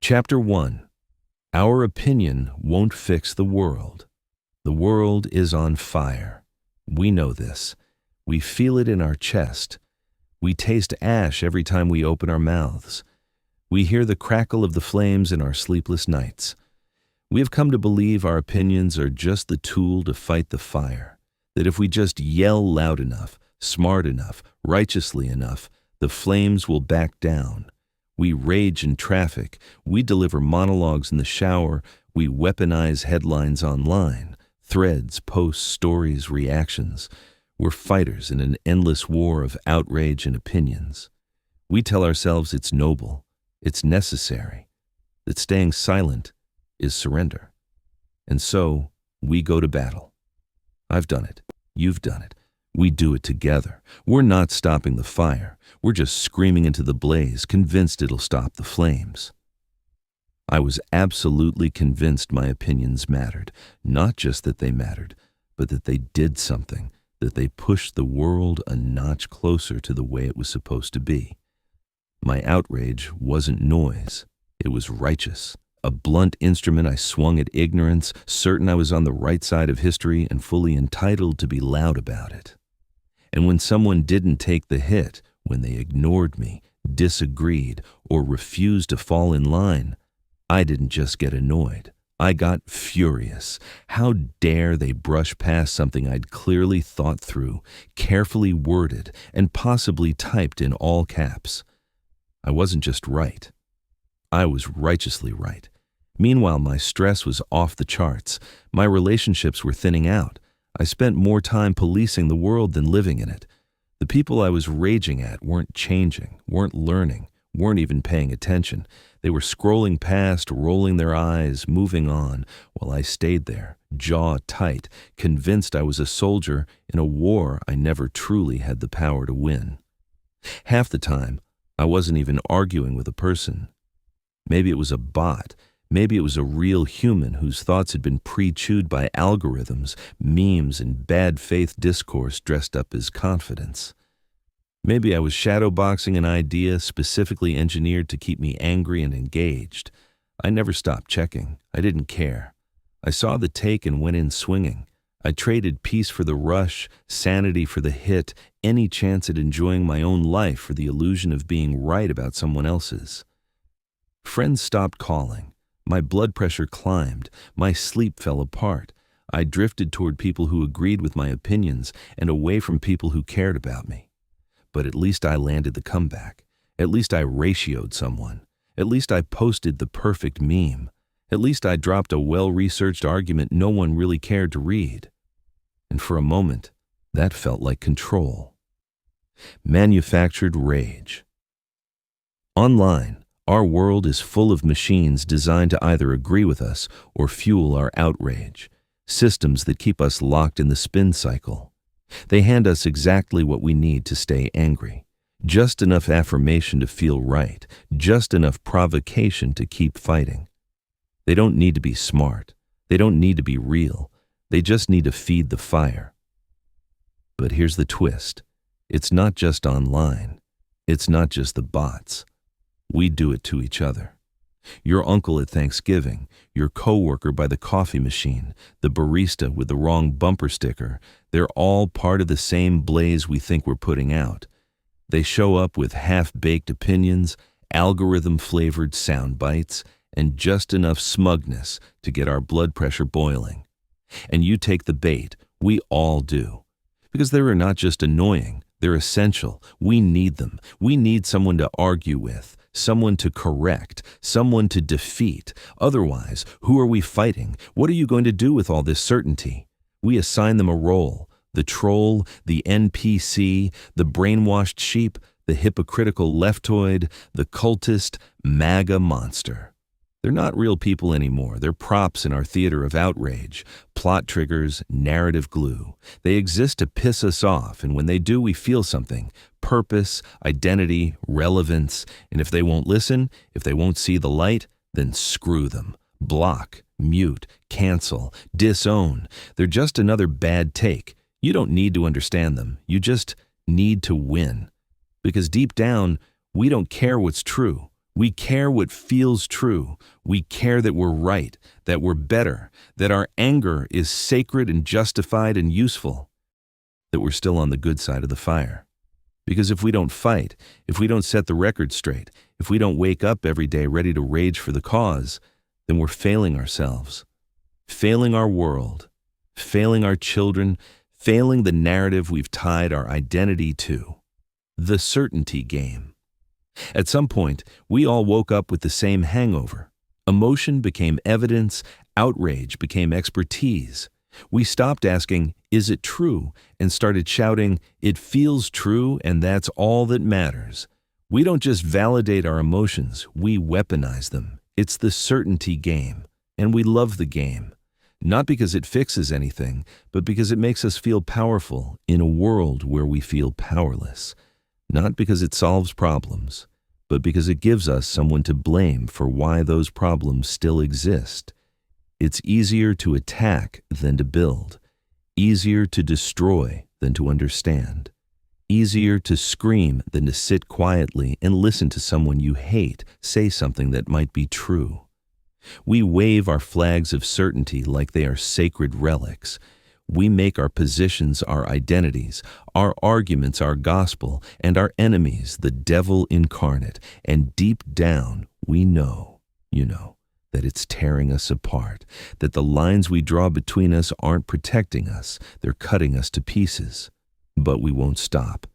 Chapter 1. Our opinion won't fix the world. The world is on fire. We know this. We feel it in our chest. We taste ash every time we open our mouths. We hear the crackle of the flames in our sleepless nights. We have come to believe our opinions are just the tool to fight the fire, that if we just yell loud enough, smart enough, righteously enough, the flames will back down. We rage in traffic. We deliver monologues in the shower. We weaponize headlines online, threads, posts, stories, reactions. We're fighters in an endless war of outrage and opinions. We tell ourselves it's noble, it's necessary, that staying silent is surrender. And so we go to battle. I've done it. You've done it. We do it together. We're not stopping the fire. We're just screaming into the blaze, convinced it'll stop the flames. I was absolutely convinced my opinions mattered. Not just that they mattered, but that they did something, that they pushed the world a notch closer to the way it was supposed to be. My outrage wasn't noise. It was righteous. A blunt instrument I swung at ignorance, certain I was on the right side of history and fully entitled to be loud about it. And when someone didn't take the hit, when they ignored me, disagreed, or refused to fall in line, I didn't just get annoyed. I got furious. How dare they brush past something I'd clearly thought through, carefully worded, and possibly typed in all caps. I wasn't just right. I was righteously right. Meanwhile, my stress was off the charts. My relationships were thinning out. I spent more time policing the world than living in it. The people I was raging at weren't changing, weren't learning, weren't even paying attention. They were scrolling past, rolling their eyes, moving on, while I stayed there, jaw tight, convinced I was a soldier in a war I never truly had the power to win. Half the time, I wasn't even arguing with a person. Maybe it was a bot. Maybe it was a real human whose thoughts had been pre-chewed by algorithms, memes, and bad faith discourse dressed up as confidence. Maybe I was shadowboxing an idea specifically engineered to keep me angry and engaged. I never stopped checking. I didn't care. I saw the take and went in swinging. I traded peace for the rush, sanity for the hit, any chance at enjoying my own life for the illusion of being right about someone else's. Friends stopped calling. My blood pressure climbed. My sleep fell apart. I drifted toward people who agreed with my opinions and away from people who cared about me. But at least I landed the comeback. At least I ratioed someone. At least I posted the perfect meme. At least I dropped a well-researched argument no one really cared to read. And for a moment, that felt like control. Manufactured rage. Online, our world is full of machines designed to either agree with us or fuel our outrage, systems that keep us locked in the spin cycle. They hand us exactly what we need to stay angry, just enough affirmation to feel right, just enough provocation to keep fighting. They don't need to be smart. They don't need to be real. They just need to feed the fire. But here's the twist. It's not just online. It's not just the bots. We do it to each other. Your uncle at Thanksgiving, your coworker by the coffee machine, the barista with the wrong bumper sticker, they're all part of the same blaze we think we're putting out. They show up with half-baked opinions, algorithm-flavored sound bites, and just enough smugness to get our blood pressure boiling. And you take the bait. We all do. Because they are not just annoying, they're essential. We need them. We need someone to argue with, someone to correct, someone to defeat. Otherwise, who are we fighting? What are you going to do with all this certainty? We assign them a role. The troll, the NPC, the brainwashed sheep, the hypocritical leftoid, the cultist, MAGA monster. They're not real people anymore. They're props in our theater of outrage, plot triggers, narrative glue. They exist to piss us off, and when they do, we feel something. Purpose, identity, relevance. And if they won't listen, if they won't see the light, then screw them. Block, mute, cancel, disown. They're just another bad take. You don't need to understand them. You just need to win. Because deep down, we don't care what's true. We care what feels true. We care that we're right, that we're better, that our anger is sacred and justified and useful, that we're still on the good side of the fire. Because if we don't fight, if we don't set the record straight, if we don't wake up every day ready to rage for the cause, then we're failing ourselves, failing our world, failing our children, failing the narrative we've tied our identity to. The certainty game. At some point, we all woke up with the same hangover. Emotion became evidence, outrage became expertise. We stopped asking, "Is it true?" and started shouting, "It feels true, and that's all that matters." We don't just validate our emotions, we weaponize them. It's the certainty game, and we love the game. Not because it fixes anything, but because it makes us feel powerful in a world where we feel powerless. Not because it solves problems, but because it gives us someone to blame for why those problems still exist. It's easier to attack than to build, easier to destroy than to understand, easier to scream than to sit quietly and listen to someone you hate say something that might be true. We wave our flags of certainty like they are sacred relics. We make our positions our identities, our arguments our gospel, and our enemies the devil incarnate. And deep down, we know, that it's tearing us apart, that the lines we draw between us aren't protecting us, they're cutting us to pieces. But we won't stop,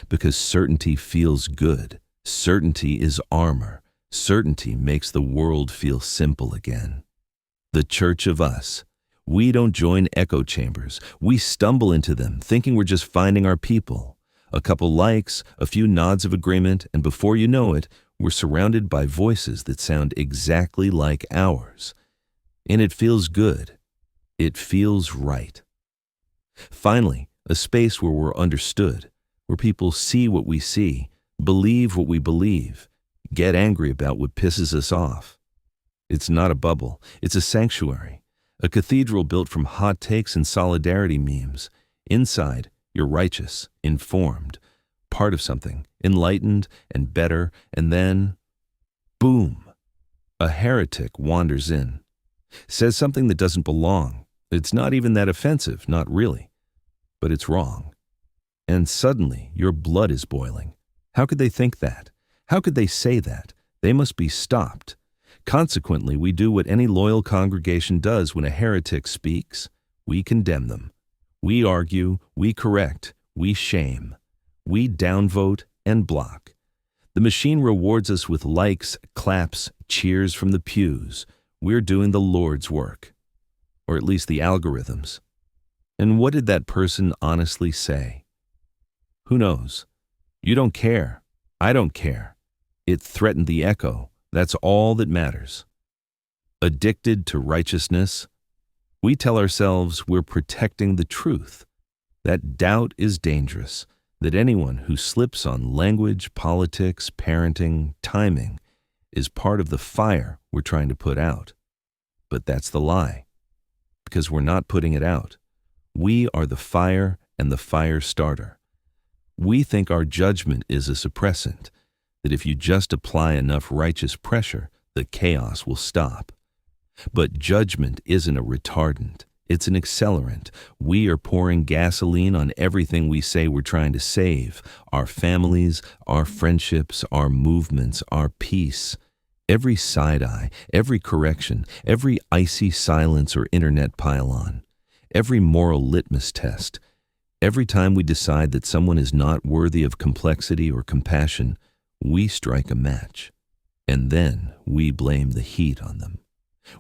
because certainty feels good. Certainty is armor. Certainty makes the world feel simple again. The Church of Us. We don't join echo chambers. We stumble into them, thinking we're just finding our people. A couple likes, a few nods of agreement, and before you know it, we're surrounded by voices that sound exactly like ours. And it feels good. It feels right. Finally, a space where we're understood, where people see what we see, believe what we believe, get angry about what pisses us off. It's not a bubble. It's a sanctuary. A cathedral built from hot takes and solidarity memes. Inside, you're righteous, informed, part of something, enlightened and better, and then, boom, a heretic wanders in, says something that doesn't belong. It's not even that offensive, not really, but it's wrong. And suddenly, your blood is boiling. How could they think that? How could they say that? They must be stopped. Consequently, we do what any loyal congregation does when a heretic speaks. We condemn them. We argue, we correct, we shame. We downvote and block. The machine rewards us with likes, claps, cheers from the pews. We're doing the Lord's work. Or at least the algorithms. And what did that person honestly say? Who knows? You don't care. I don't care. It threatened the echo. That's all that matters. Addicted to righteousness, we tell ourselves we're protecting the truth. That doubt is dangerous, that anyone who slips on language, politics, parenting, timing is part of the fire we're trying to put out. But that's the lie, because we're not putting it out. We are the fire and the fire starter. We think our judgment is a suppressant, that if you just apply enough righteous pressure, the chaos will stop. But judgment isn't a retardant. It's an accelerant. We are pouring gasoline on everything we say we're trying to save. Our families, our friendships, our movements, our peace. Every side-eye, every correction, every icy silence or internet pile-on. Every moral litmus test. Every time we decide that someone is not worthy of complexity or compassion, we strike a match, and then we blame the heat on them.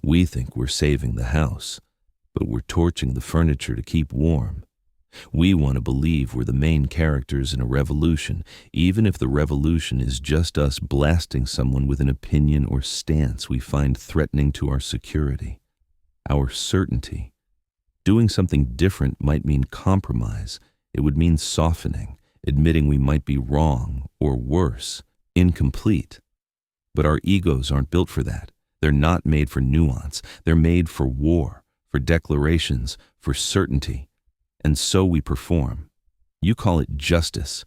We think we're saving the house, but we're torching the furniture to keep warm. We want to believe we're the main characters in a revolution, even if the revolution is just us blasting someone with an opinion or stance we find threatening to our security, our certainty. Doing something different might mean compromise. It would mean softening, admitting we might be wrong, or worse, incomplete. But our egos aren't built for that. They're not made for nuance. They're made for war, for declarations, for certainty. And so we perform. You call it justice.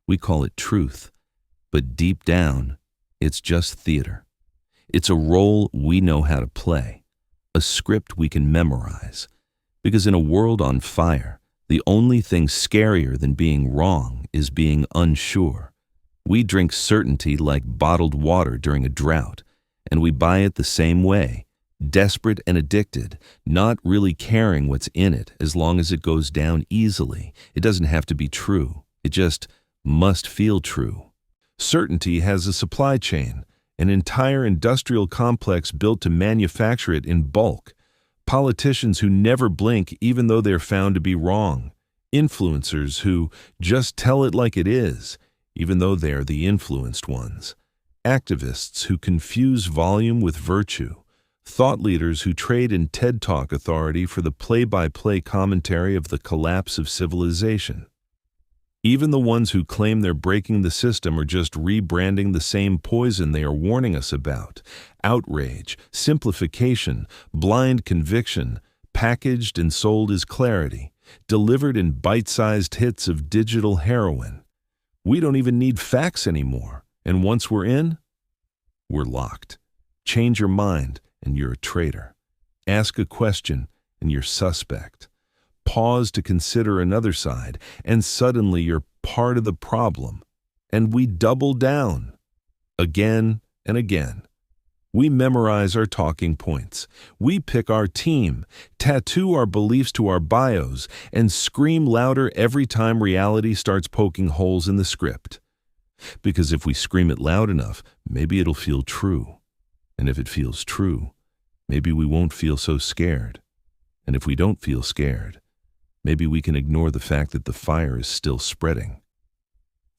We call it truth. But deep down, It's just theater. It's a role we know how to play, a script we can memorize. Because in a world on fire, the only thing scarier than being wrong is being unsure. We drink certainty like bottled water during a drought, and we buy it the same way, desperate and addicted, not really caring what's in it as long as it goes down easily. It doesn't have to be true. It just must feel true. Certainty has a supply chain, an entire industrial complex built to manufacture it in bulk. Politicians who never blink even though they're found to be wrong. Influencers who just tell it like it is, even though they're the influenced ones. Activists who confuse volume with virtue. Thought leaders who trade in TED Talk authority for the play-by-play commentary of the collapse of civilization. Even the ones who claim they're breaking the system are just rebranding the same poison they are warning us about. Outrage, simplification, blind conviction, packaged and sold as clarity, delivered in bite-sized hits of digital heroin. We don't even need facts anymore, and once we're in, we're locked. Change your mind, and you're a traitor. Ask a question, and you're suspect. Pause to consider another side, and suddenly you're part of the problem. And we double down. Again and again. We memorize our talking points. We pick our team, tattoo our beliefs to our bios, and scream louder every time reality starts poking holes in the script. Because if we scream it loud enough, maybe it'll feel true. And if it feels true, maybe we won't feel so scared. And if we don't feel scared, maybe we can ignore the fact that the fire is still spreading.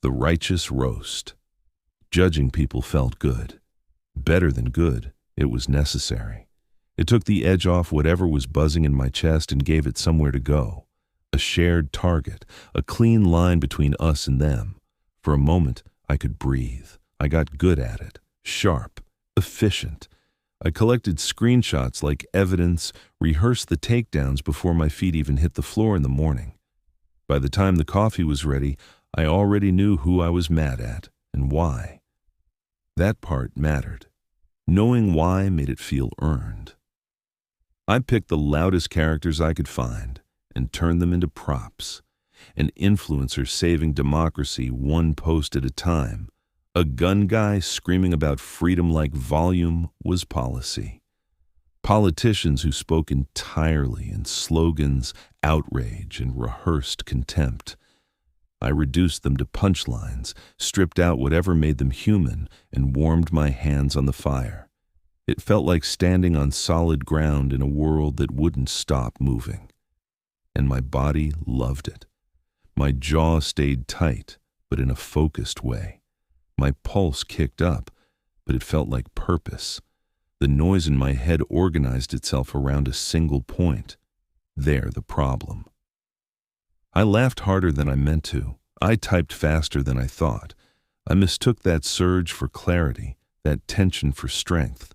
The righteous roast. Judging people felt good. Better than good, it was necessary. It took the edge off whatever was buzzing in my chest and gave it somewhere to go. A shared target, a clean line between us and them. For a moment, I could breathe. I got good at it. Sharp. Efficient. I collected screenshots like evidence, rehearsed the takedowns before my feet even hit the floor in the morning. By the time the coffee was ready, I already knew who I was mad at and why. That part mattered. Knowing why made it feel earned. I picked the loudest characters I could find and turned them into props. An influencer saving democracy one post at a time. A gun guy screaming about freedom like volume was policy. Politicians who spoke entirely in slogans, outrage, and rehearsed contempt. I reduced them to punchlines, stripped out whatever made them human, and warmed my hands on the fire. It felt like standing on solid ground in a world that wouldn't stop moving. And my body loved it. My jaw stayed tight, but in a focused way. My pulse kicked up, but it felt like purpose. The noise in my head organized itself around a single point. There, the problem. I laughed harder than I meant to. I typed faster than I thought. I mistook that surge for clarity, that tension for strength.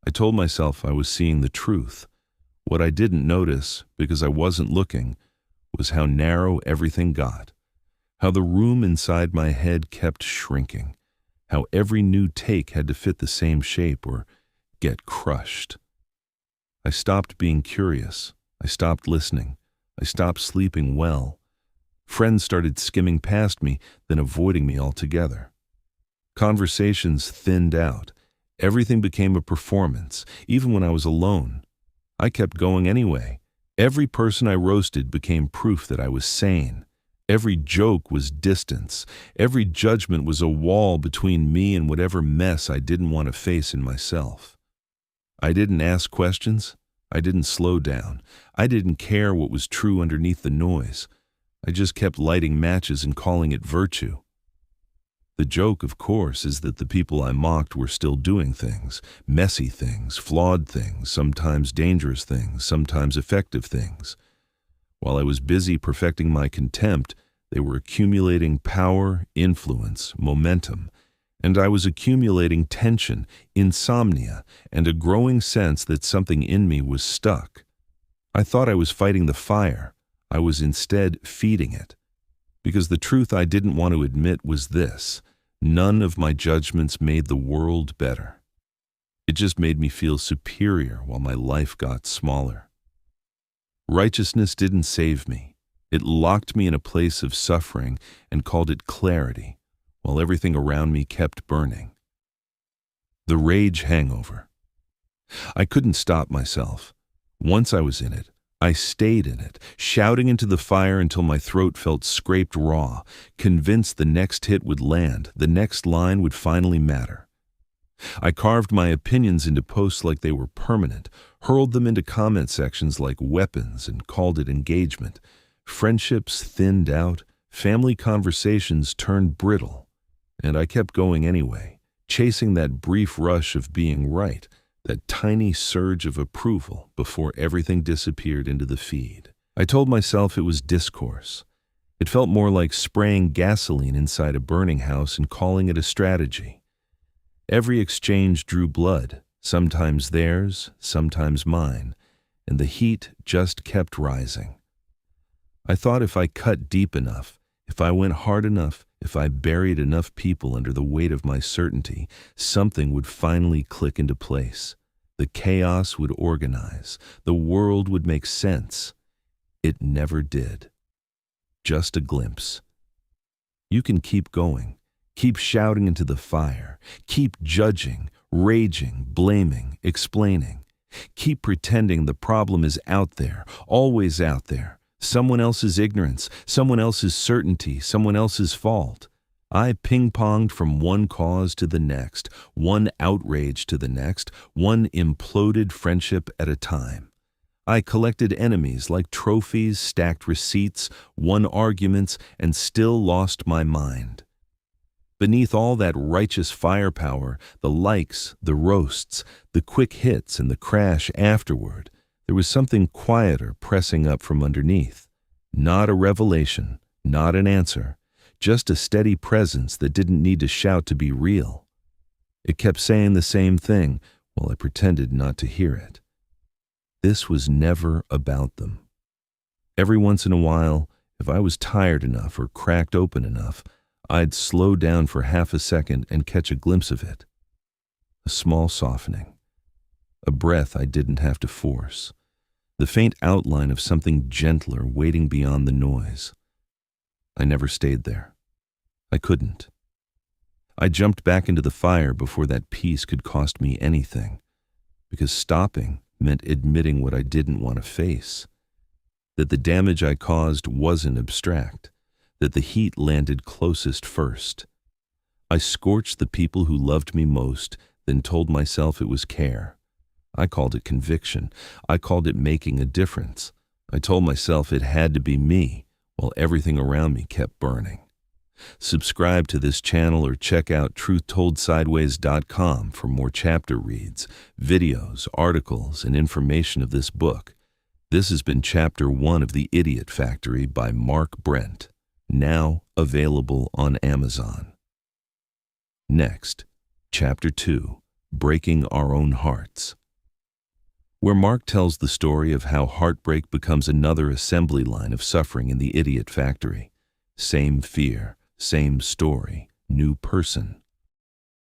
I told myself I was seeing the truth. What I didn't notice, because I wasn't looking, was how narrow everything got. How the room inside my head kept shrinking. How every new take had to fit the same shape or get crushed. I stopped being curious. I stopped listening. I stopped sleeping well. Friends started skimming past me, then avoiding me altogether. Conversations thinned out. Everything became a performance, even when I was alone. I kept going anyway. Every person I roasted became proof that I was sane. Every joke was distance. Every judgment was a wall between me and whatever mess I didn't want to face in myself. I didn't ask questions. I didn't slow down. I didn't care what was true underneath the noise. I just kept lighting matches and calling it virtue. The joke, of course, is that the people I mocked were still doing things, messy things, flawed things, sometimes dangerous things, sometimes effective things. While I was busy perfecting my contempt, they were accumulating power, influence, momentum, and I was accumulating tension, insomnia, and a growing sense that something in me was stuck. I thought I was fighting the fire. I was instead feeding it. Because the truth I didn't want to admit was this: None of my judgments made the world better. It just made me feel superior while my life got smaller. Righteousness didn't save me. It locked me in a place of suffering and called it clarity, while everything around me kept burning. The Rage Hangover. I couldn't stop myself. Once I was in it, I stayed in it, shouting into the fire until my throat felt scraped raw, convinced the next hit would land, the next line would finally matter. I carved my opinions into posts like they were permanent, hurled them into comment sections like weapons, and called it engagement. Friendships thinned out, family conversations turned brittle, and I kept going anyway, chasing that brief rush of being right, that tiny surge of approval before everything disappeared into the feed. I told myself it was discourse. It felt more like spraying gasoline inside a burning house and calling it a strategy. Every exchange drew blood, sometimes theirs, sometimes mine, and the heat just kept rising. I thought if I cut deep enough, if I went hard enough, if I buried enough people under the weight of my certainty, something would finally click into place. The chaos would organize. The world would make sense. It never did. Just a glimpse. You can keep going, keep shouting into the fire, keep judging, raging, blaming, explaining. Keep pretending the problem is out there, always out there. Someone else's ignorance, someone else's certainty, someone else's fault. I ping-ponged from one cause to the next, one outrage to the next, one imploded friendship at a time. I collected enemies like trophies, stacked receipts, won arguments, and still lost my mind. Beneath all that righteous firepower, the likes, the roasts, the quick hits, and the crash afterward, there was something quieter pressing up from underneath. Not a revelation, not an answer, just a steady presence that didn't need to shout to be real. It kept saying the same thing while I pretended not to hear it. This was never about them. Every once in a while, if I was tired enough or cracked open enough, I'd slow down for half a second and catch a glimpse of it. A small softening. A breath I didn't have to force. The faint outline of something gentler waiting beyond the noise. I never stayed there. I couldn't. I jumped back into the fire before that peace could cost me anything, because stopping meant admitting what I didn't want to face. That the damage I caused wasn't abstract, that the heat landed closest first. I scorched the people who loved me most, then told myself it was care. I called it conviction. I called it making a difference. I told myself it had to be me, while everything around me kept burning. Subscribe to this channel or check out truthttoldsideways.com for more chapter reads, videos, articles, and information of this book. This has been Chapter 1 of The Idiot Factory by Mark Brent, now available on Amazon. Next, Chapter 2, Breaking Our Own Hearts, where Mark tells the story of how heartbreak becomes another assembly line of suffering in the Idiot Factory. Same fear, same story, new person.